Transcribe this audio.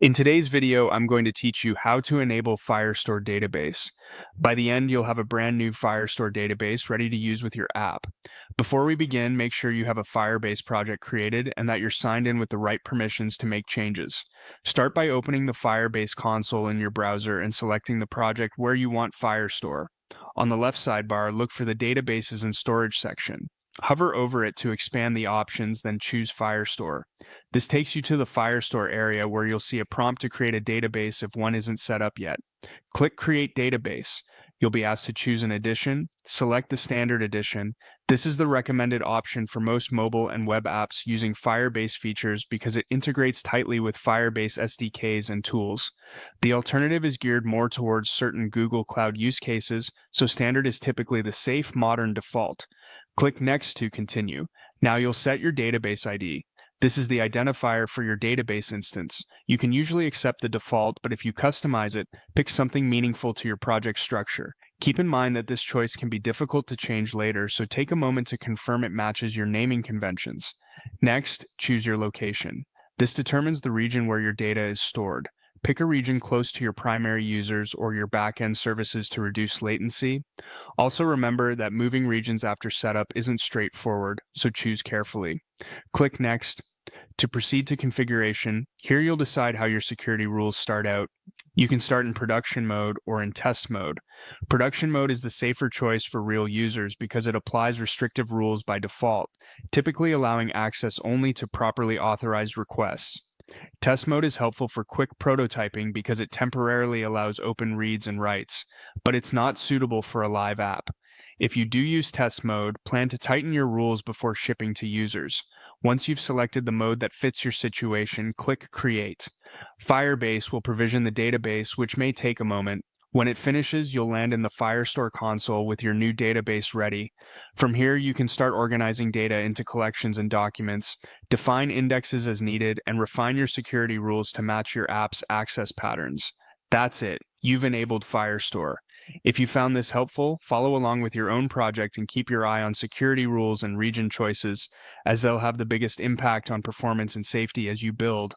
In today's video, I'm going to teach you how to enable Firestore database. By the end, you'll have a brand new Firestore database ready to use with your app. Before we begin, make sure you have a Firebase project created and that you're signed in with the right permissions to make changes. Start by opening the Firebase console in your browser and selecting the project where you want Firestore. On the left sidebar, look for the Databases and Storage section. Hover over it to expand the options, then choose Firestore. This takes you to the Firestore area where you'll see a prompt to create a database if one isn't set up yet. Click Create Database. You'll be asked to choose an edition. Select the standard edition. This is the recommended option for most mobile and web apps using Firebase features because it integrates tightly with Firebase SDKs and tools. The alternative is geared more towards certain Google Cloud use cases, so standard is typically the safe, modern default. Click Next to continue. Now you'll set your database ID. This is the identifier for your database instance. You can usually accept the default, but if you customize it, pick something meaningful to your project structure. Keep in mind that this choice can be difficult to change later, so take a moment to confirm it matches your naming conventions. Next, choose your location. This determines the region where your data is stored. Pick a region close to your primary users or your backend services to reduce latency. Also remember that moving regions after setup isn't straightforward, so choose carefully. Click Next. To proceed to configuration, here you'll decide how your security rules start out. You can start in production mode or in test mode. Production mode is the safer choice for real users because it applies restrictive rules by default, typically allowing access only to properly authorized requests. Test mode is helpful for quick prototyping because it temporarily allows open reads and writes, but it's not suitable for a live app. If you do use test mode, plan to tighten your rules before shipping to users. Once you've selected the mode that fits your situation, click Create. Firebase will provision the database, which may take a moment. When it finishes, you'll land in the Firestore console with your new database ready. From here, you can start organizing data into collections and documents, define indexes as needed, and refine your security rules to match your app's access patterns. That's it. You've enabled Firestore. If you found this helpful, follow along with your own project and keep your eye on security rules and region choices, as they'll have the biggest impact on performance and safety as you build.